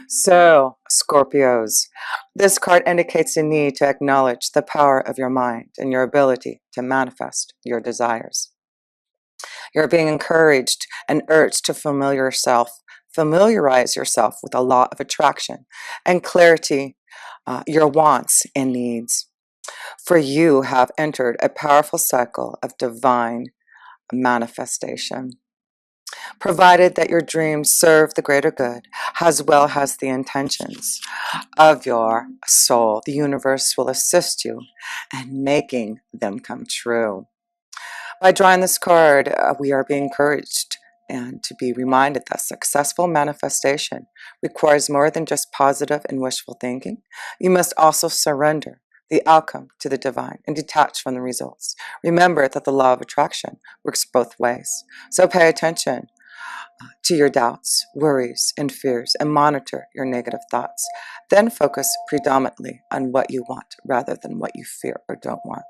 So, Scorpios, this card indicates a need to acknowledge the power of your mind and your ability to manifest your desires. You're being encouraged and urged to familiarize yourself with the law of attraction and clarity your wants and needs. For you have entered a powerful cycle of divine manifestation. Provided that your dreams serve the greater good as well as the intentions of your soul, the universe will assist you in making them come true. By drawing this card, we are being encouraged and to be reminded that successful manifestation requires more than just positive and wishful thinking. You must also surrender the outcome to the divine and detach from the results. Remember that the law of attraction works both ways. So pay attention to your doubts, worries, and fears and monitor your negative thoughts. Then focus predominantly on what you want rather than what you fear or don't want.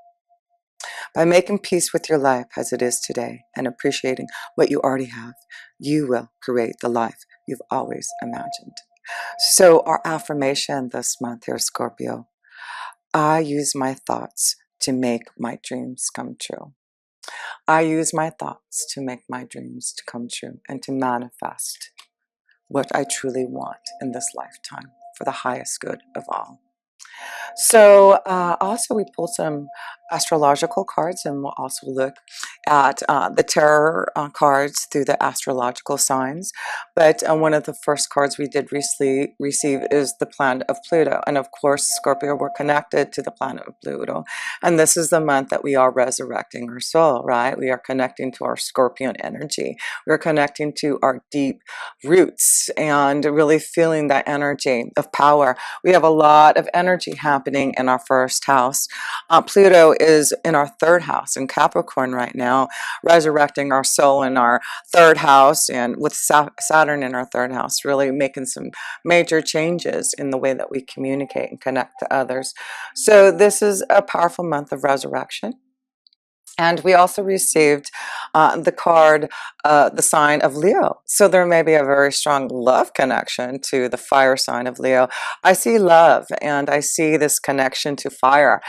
By making peace with your life as it is today and appreciating what you already have, you will create the life you've always imagined. So our affirmation this month here, Scorpio, I use my thoughts to make my dreams come true. I use my thoughts to make my dreams to come true and to manifest what I truly want in this lifetime for the highest good of all. So also we pulled some astrological cards, and we'll also look at the tarot cards through the astrological signs. But one of the first cards we did recently receive is the planet of Pluto. And of course, Scorpio, we're connected to the planet of Pluto. And this is the month that we are resurrecting our soul, right? We are connecting to our Scorpion energy. We're connecting to our deep roots and really feeling that energy of power. We have a lot of energy happening in our first house. Pluto is in our third house in Capricorn right now, resurrecting our soul in our third house, and with Saturn in our third house, really making some major changes in the way that we communicate and connect to others. So this is a powerful month of resurrection. And we also received the card, the sign of Leo. So there may be a very strong love connection to the fire sign of Leo. I see love and I see this connection to fire.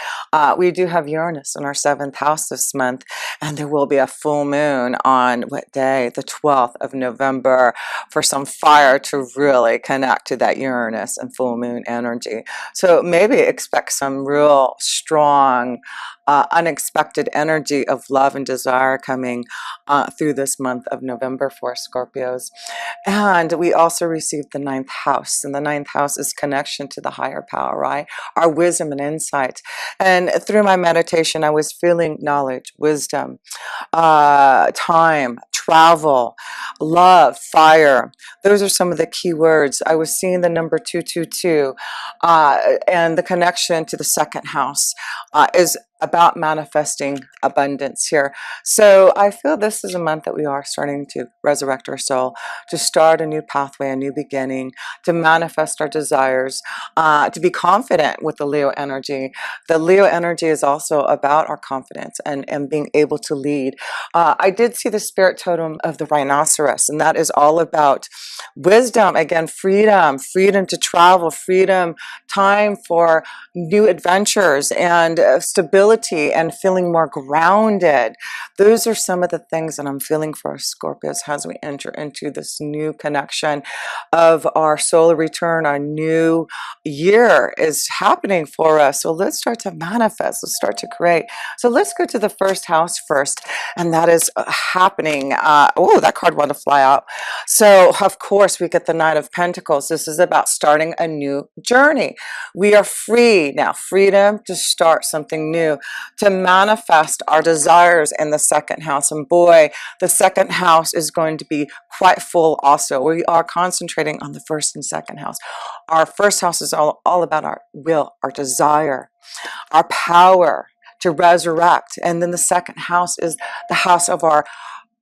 We do have Uranus in our seventh house this month, and there will be a full moon on what day? The 12th of November, for some fire to really connect to that Uranus and full moon energy. So maybe expect some real strong, unexpected energy of love and desire coming through this month of November for Scorpios. And we also received the ninth house, and the ninth house is connection to the higher power, right? Our wisdom and insight. And through my meditation, I was feeling knowledge, wisdom, time, travel, love, fire. Those are some of the key words. I was seeing the number 222, and the connection to the second house is about manifesting abundance here. So I feel this is a month that we are starting to resurrect our soul, to start a new pathway, a new beginning, to manifest our desires, to be confident with the Leo energy. The Leo energy is also about our confidence and being able to lead. I did see the spirit totem of the rhinoceros, and that is all about wisdom, again, freedom, freedom to travel, freedom, time for new adventures, and stability, and feeling more grounded. Those are some of the things that I'm feeling for Scorpios as we enter into this new connection of our solar return. Our new year is happening for us. So let's start to manifest. Let's start to create. So let's go to the first house first, and that is happening. Oh, that card wanted to fly out. So of course we get the Knight of Pentacles. This is about starting a new journey. We are free now, freedom to start something new, to manifest our desires in the second house. And boy, the second house is going to be quite full also. We are concentrating on the first and second house. Our first house is all about our will, our desire, our power to resurrect. And then the second house is the house of our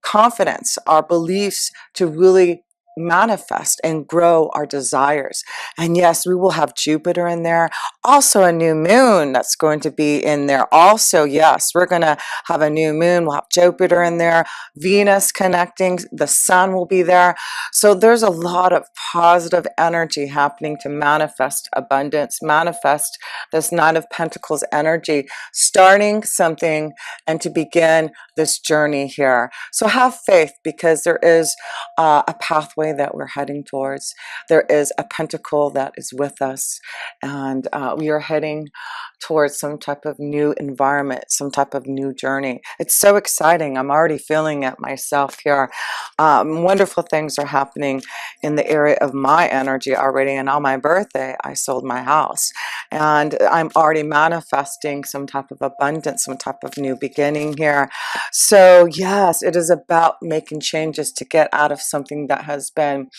confidence, our beliefs to really manifest and grow our desires. And yes, we will have Jupiter in there, also a new moon that's going to be in there. Also, yes, we're going to have a new moon. We'll have Jupiter in there, Venus connecting, the sun will be there. So there's a lot of positive energy happening to manifest abundance, manifest this Nine of Pentacles energy, starting something and to begin this journey here. So have faith, because there is a pathway that we're heading towards. There is a pentacle that is with us, and we are heading towards some type of new environment, some type of new journey. It's so exciting. I'm already feeling it myself here. Wonderful things are happening in the area of my energy already. And on my birthday, I sold my house, and I'm already manifesting some type of abundance, some type of new beginning here. So yes, it is about making changes to get out of something that has been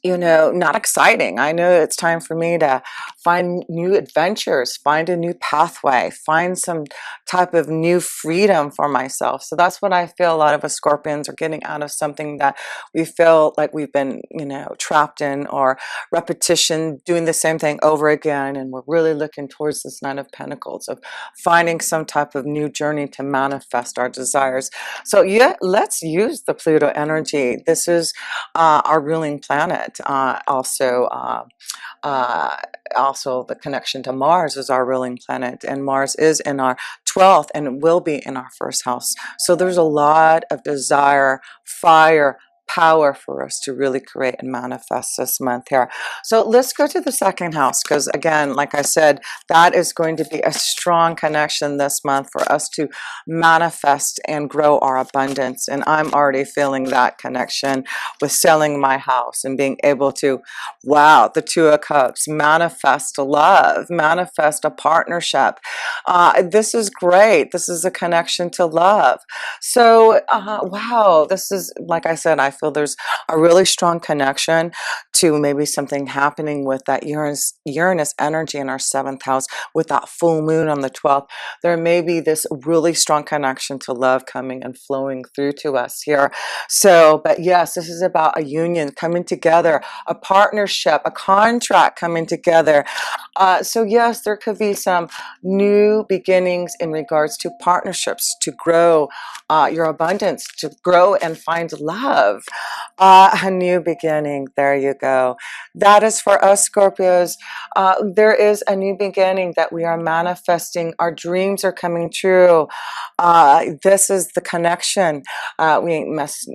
not exciting. I know it's time for me to find new adventures, find a new pathway, find some type of new freedom for myself. So that's what I feel a lot of us Scorpions are getting out of something that we feel like we've been, trapped in, or repetition, doing the same thing over again. And we're really looking towards this Nine of Pentacles of finding some type of new journey to manifest our desires. So yeah, let's use the Pluto energy. This is our ruling planet. Also the connection to Mars is our ruling planet, and Mars is in our 12th and will be in our first house. So there's a lot of desire, fire, power for us to really create and manifest this month here. So let's go to the second house, because again, like I said, that is going to be a strong connection this month for us to manifest and grow our abundance. And I'm already feeling that connection with selling my house and being able to, wow, the Two of Cups, manifest love, manifest a partnership. This is great. This is a connection to love. So, wow, this is, like I said, I feel there's a really strong connection to maybe something happening with that Uranus energy in our 7th house with that full moon on the 12th. There may be this really strong connection to love coming and flowing through to us here. So, but yes, this is about a union coming together, a partnership, a contract coming together. So yes, there could be some new beginnings in regards to partnerships, to grow your abundance, to grow and find love. A new beginning. There you go. That is for us Scorpios. There is a new beginning that we are manifesting. Our dreams are coming true. This is the connection. We must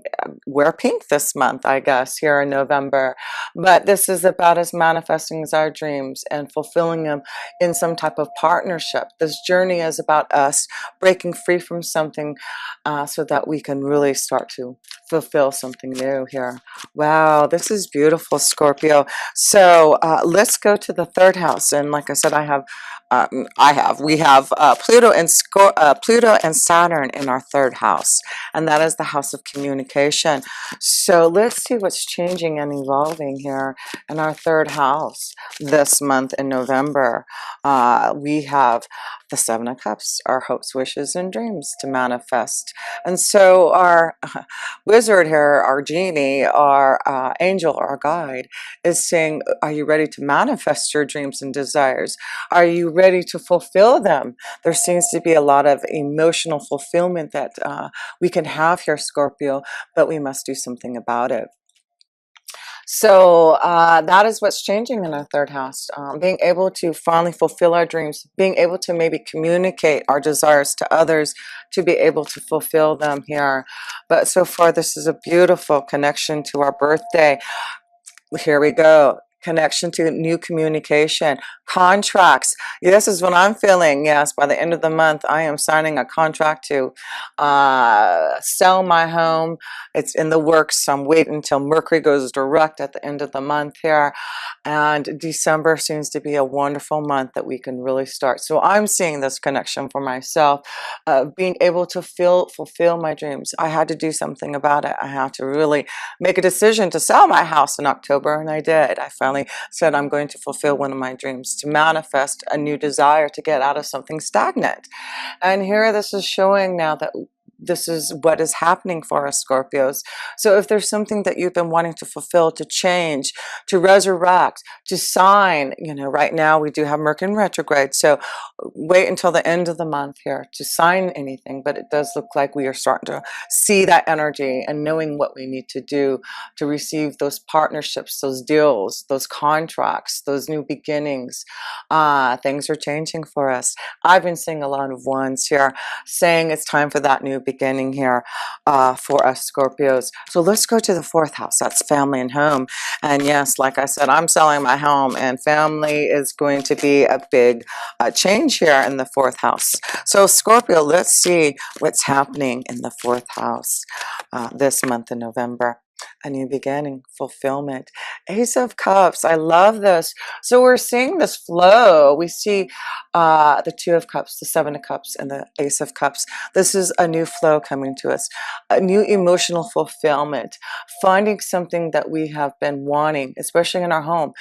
wear pink this month, I guess, here in November. But this is about us manifesting our dreams and fulfilling them in some type of partnership. This journey is about us breaking free from something so that we can really start to fulfill something new here. Wow, this is beautiful, Scorpio. So let's go to the third house. And like I said, we have Pluto and Saturn in our third house, and that is the house of communication. So let's see what's changing and evolving here in our third house this month in November. We have the Seven of Cups, our hopes, wishes, and dreams to manifest. And so our wizard here, our genie, our angel, our guide, is saying, are you ready to manifest your dreams and desires? Are you ready to fulfill them? There seems to be a lot of emotional fulfillment that we can have here, Scorpio, but we must do something about it. So that is what's changing in our third house. Being able to finally fulfill our dreams, being able to maybe communicate our desires to others to be able to fulfill them here. But so far, this is a beautiful connection to our birthday. Here we go. Connection to new communication, contracts. This is what I'm feeling. Yes, by the end of the month, I am signing a contract to sell my home. It's in the works. I'm waiting until Mercury goes direct at the end of the month here. And December seems to be a wonderful month that we can really start. So I'm seeing this connection for myself, being able to fulfill my dreams. I had to do something about it. I had to really make a decision to sell my house in October, and I did. I finally said I'm going to fulfill one of my dreams, to manifest a new desire to get out of something stagnant. And here this is showing now that this is what is happening for us Scorpios. So if there's something that you've been wanting to fulfill, to change, to resurrect, to sign, right now we do have Mercury in retrograde, so wait until the end of the month here to sign anything, but it does look like we are starting to see that energy and knowing what we need to do to receive those partnerships, those deals, those contracts, those new beginnings. Things are changing for us. I've been seeing a lot of ones here saying it's time for that new beginning here for us Scorpios. So let's go to the fourth house. That's family and home. And yes, like I said, I'm selling my home, and family is going to be a big change here in the fourth house. So Scorpio, let's see what's happening in the fourth house this month in November. A new beginning, fulfillment. Ace of Cups. I love this. So we're seeing this flow. We see the Two of Cups, the Seven of Cups, and the Ace of Cups. This is a new flow coming to us, a new emotional fulfillment, finding something that we have been wanting, especially in our home.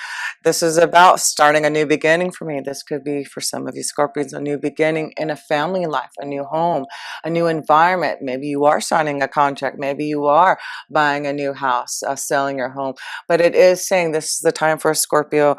This is about starting a new beginning for me. This could be for some of you Scorpions, a new beginning in a family life, a new home, a new environment. Maybe you are signing a contract. Maybe you are buying a new house, selling your home. But it is saying this is the time for a Scorpio.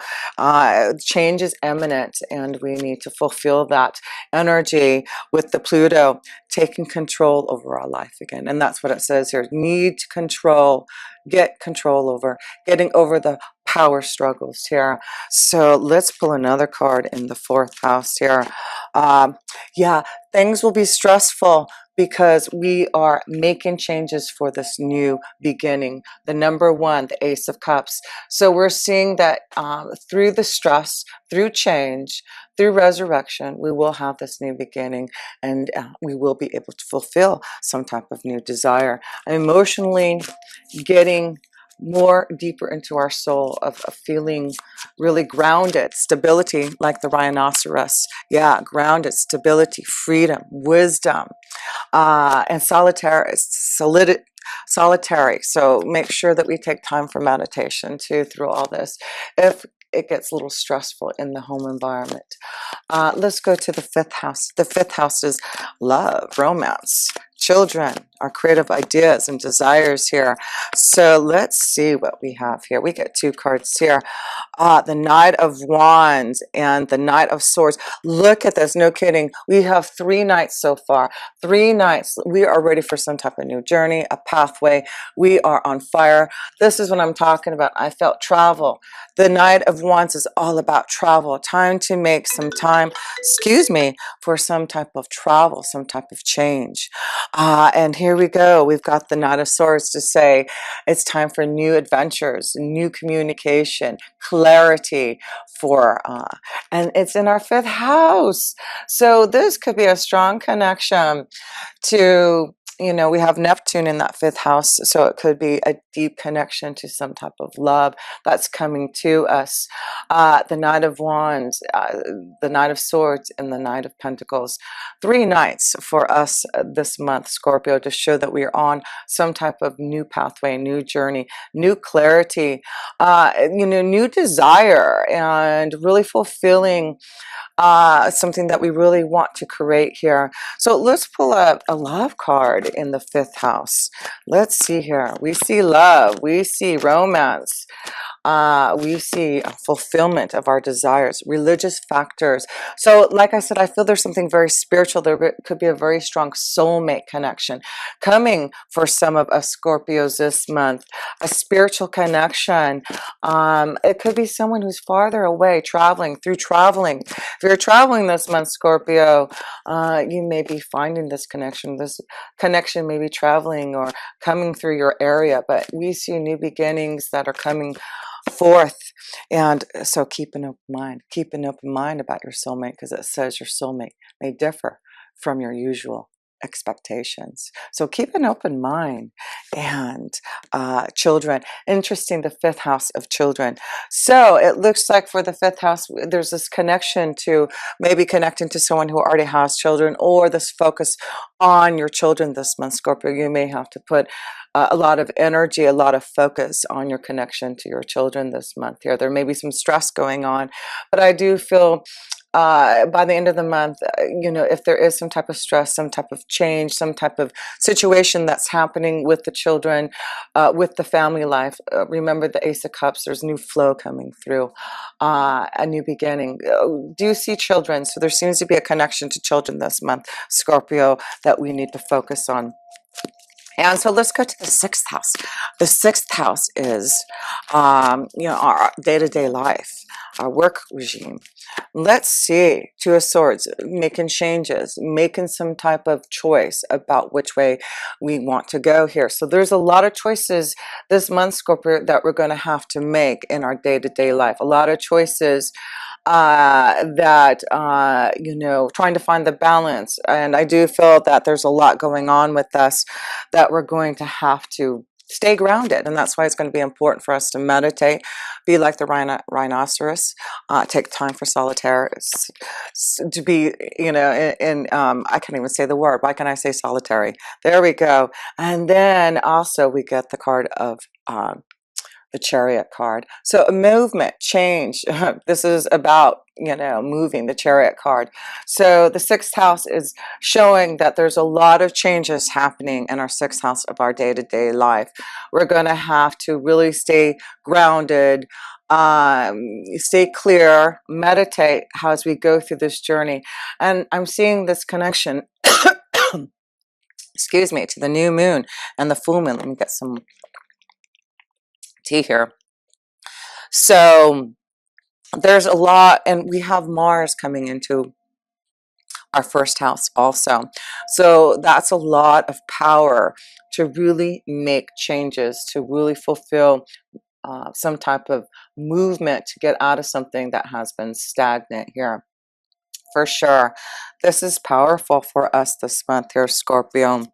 Change is imminent, and we need to fulfill that energy with the Pluto taking control over our life again. And that's what it says here. Need to control, get control over, getting over the power struggles here. So let's pull another card in the fourth house here. Yeah, things will be stressful because we are making changes for this new beginning. The number one, the Ace of Cups. So we're seeing that through the stress, through change, through resurrection, we will have this new beginning, and we will be able to fulfill some type of new desire. Emotionally getting more deeper into our soul of feeling really grounded, stability, like the rhinoceros. Yeah, grounded, stability, freedom, wisdom, and solitary. So make sure that we take time for meditation too through all this, if it gets a little stressful in the home environment. Let's go to the fifth house. The fifth house is love, romance, children, our creative ideas and desires here. So let's see what we have here. We get two cards here. The Knight of Wands and the Knight of Swords. Look at this, no kidding. We have 3 nights so far. 3 nights. We are ready for some type of new journey, a pathway. We are on fire. This is what I'm talking about. I felt travel. The Knight of Wands is all about travel. Time to make some time, excuse me, for some type of travel, some type of change. And here we go. We've got the Knight of Swords to say it's time for new adventures, new communication, clarity and it's in our fifth house. So this could be a strong connection to, we have Neptune in that fifth house, so it could be a deep connection to some type of love that's coming to us. The Knight of Wands, the Knight of Swords, and the Knight of Pentacles. 3 nights for us this month, Scorpio, to show that we are on some type of new pathway, new journey, new clarity, new desire, and really fulfilling something that we really want to create here. So let's pull up a love card in the fifth house. Let's see here. We see love. We see romance. We see a fulfillment of our desires, religious factors. So like I said, I feel there's something very spiritual. There could be a very strong soulmate connection coming for some of us Scorpios this month, a spiritual connection. It could be someone who's farther away, traveling. If you're traveling this month, Scorpio, you may be finding this connection. This connection may be traveling or coming through your area, but we see new beginnings that are coming forth. And so keep an open mind about your soulmate, because it says your soulmate may differ from your usual expectations. So keep an open mind. And children, interesting, the fifth house of children. So it looks like for the fifth house, there's this connection to maybe connecting to someone who already has children, or this focus on your children this month, Scorpio. You may have to put a lot of energy, a lot of focus on your connection to your children this month here. There may be some stress going on, but I do feel by the end of the month, if there is some type of stress, some type of change, some type of situation that's happening with the children, with the family life, remember the Ace of Cups, there's new flow coming through, a new beginning. Do you see children? So there seems to be a connection to children this month, Scorpio, that we need to focus on. And so let's go to the sixth house. The sixth house is, our day-to-day life, our work regime. Let's see, Two of Swords, making changes, making some type of choice about which way we want to go here. So there's a lot of choices this month, Scorpio, that we're going to have to make in our day-to-day life. A lot of choices that trying to find the balance. And I do feel that there's a lot going on with us that we're going to have to stay grounded, and that's why it's going to be important for us to meditate, be like the rhinoceros, take time for solitaire, to be, I can't even say the word. Why can't I say solitary? There we go. And then also we get the card of the Chariot card. So a movement, change. This is about, moving, the Chariot card. So the sixth house is showing that there's a lot of changes happening in our sixth house of our day-to-day life. We're going to have to really stay grounded, stay clear, meditate as we go through this journey. And I'm seeing this connection, excuse me, to the new moon and the full moon. Let me get some tea here. So there's a lot, and we have Mars coming into our first house also. So that's a lot of power to really make changes, to really fulfill some type of movement to get out of something that has been stagnant here. For sure. This is powerful for us this month here, Scorpio.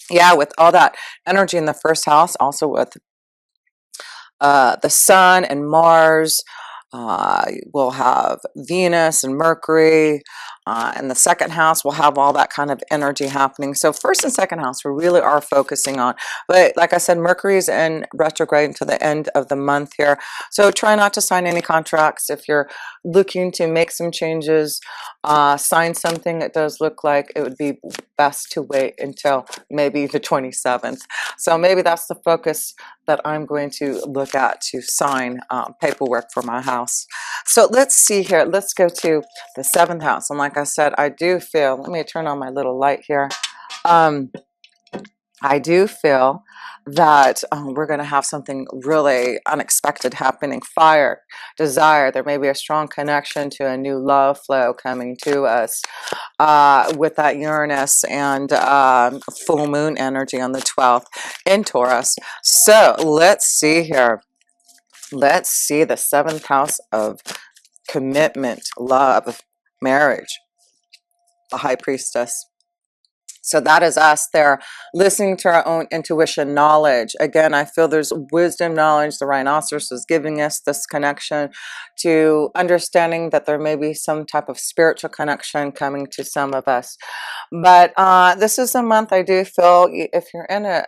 Yeah, with all that energy in the first house, also with the Sun and Mars. We'll have Venus and Mercury. In the second house, we'll have all that kind of energy happening. So first and second house, we really are focusing on. But like I said, Mercury is in retrograde until the end of the month here. So try not to sign any contracts. If you're looking to make some changes, sign something, it does look like it would be best to wait until maybe the 27th. So maybe that's the focus that I'm going to look at to sign paperwork for my house. So let's see here. Let's go to the seventh house. And like I said, I do feel, let me turn on my little light here. I do feel that we're going to have something really unexpected happening. Fire, desire. There may be a strong connection to a new love flow coming to us with that Uranus and full moon energy on the 12th in Taurus. So let's see here. Let's see the seventh house of commitment, love, marriage, the High Priestess. So that is us there, listening to our own intuition, knowledge. Again, I feel there's wisdom, knowledge. The rhinoceros is giving us this connection to understanding that there may be some type of spiritual connection coming to some of us. But this is a month I do feel, if you're in a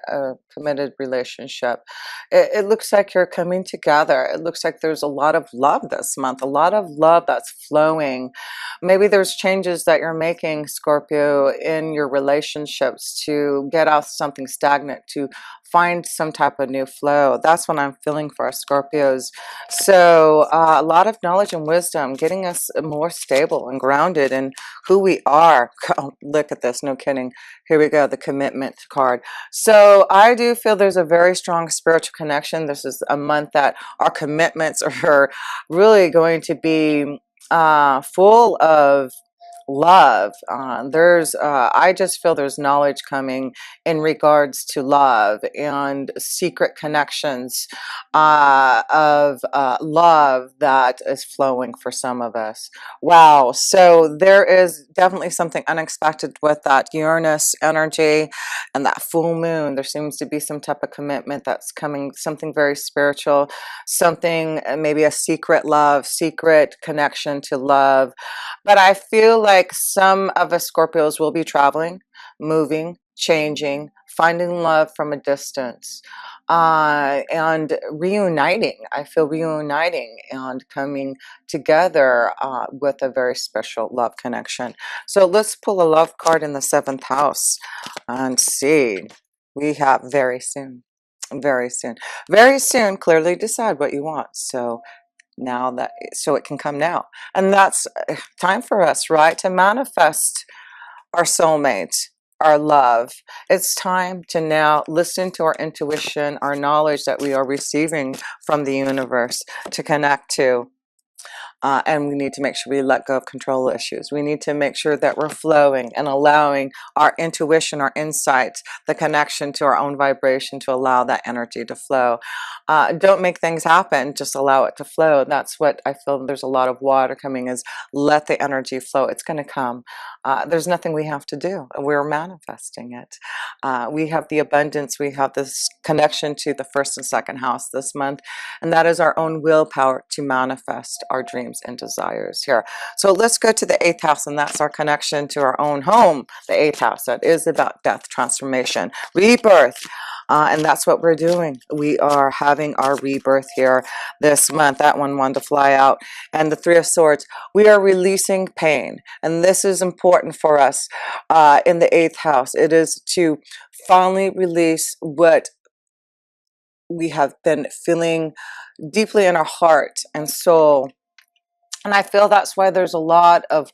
committed relationship, it looks like you're coming together. It looks like there's a lot of love this month, a lot of love that's flowing. Maybe there's changes that you're making, Scorpio, in your relationships to get out something stagnant, to find some type of new flow. That's what I'm feeling for us Scorpios. So a lot of knowledge and wisdom, getting us more stable and grounded in who we are. Oh, look at this, no kidding. Here we go, the commitment card. So I do feel there's a very strong spiritual connection. This is a month that our commitments are really going to be full of love. I just feel there's knowledge coming in regards to love and secret connections of love that is flowing for some of us. Wow. So there is definitely something unexpected with that Uranus energy and that full moon. There seems to be some type of commitment that's coming, something very spiritual, something, maybe a secret love, secret connection to love. But I feel like some of us Scorpios will be traveling, moving, changing, finding love from a distance, and reuniting. I feel reuniting and coming together with a very special love connection. So let's pull a love card in the 7th house and see. We have very soon, very soon, very soon. Clearly decide what you want. So now that, so it can come now. And that's time for us, right? To manifest our soulmate, our love. It's time to now listen to our intuition, our knowledge that we are receiving from the universe to connect to. And we need to make sure we let go of control issues. We need to make sure that we're flowing and allowing our intuition, our insights, the connection to our own vibration to allow that energy to flow. Don't make things happen, just allow it to flow. That's what I feel. There's a lot of water coming, is let the energy flow. It's going to come. There's nothing we have to do. We're manifesting it. We have the abundance. We have this connection to the 1st and 2nd house this month, and that is our own willpower to manifest our dreams and desires here. So let's go to the 8th house, and that's our connection to our own home. The 8th house, that is about death, transformation, rebirth. And that's what we're doing. We are having our rebirth here this month. That one wanted to fly out. And the 3 of Swords, we are releasing pain. And this is important for us in the 8th house. It is to finally release what we have been feeling deeply in our heart and soul. And I feel that's why there's a lot of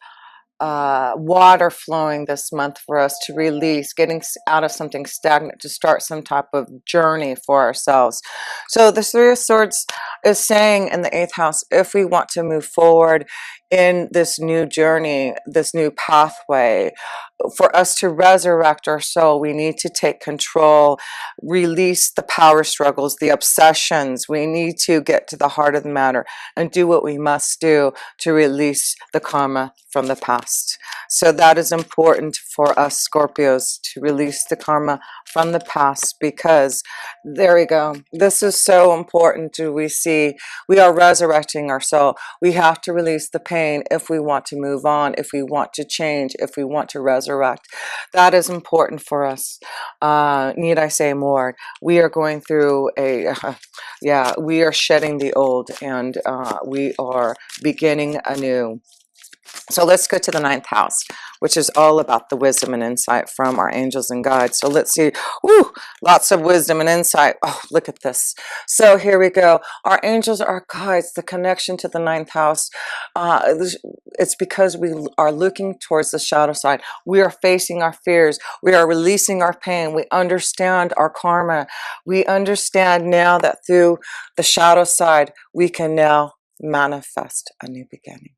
water flowing this month for us to release, getting out of something stagnant, to start some type of journey for ourselves. So the 3 of Swords is saying in the 8th house, if we want to move forward in this new journey, this new pathway, for us to resurrect our soul, we need to take control, release the power struggles, the obsessions. We need to get to the heart of the matter and do what we must do to release the karma from the past. So that is important for us Scorpios, to release the karma from the past, because there we go. This is so important. Do we see we are resurrecting our soul? We have to release the pain if we want to move on, if we want to change, if we want to resurrect. That is important for us. Need I say more? We are going through a yeah, we are shedding the old, and we are beginning anew. So let's go to the 9th house, which is all about the wisdom and insight from our angels and guides. So let's see. Woo, lots of wisdom and insight. Oh, look at this. So here we go. Our angels, our guides, the connection to the 9th house. It's because we are looking towards the shadow side. We are facing our fears. We are releasing our pain. We understand our karma. We understand now that through the shadow side, we can now manifest a new beginning.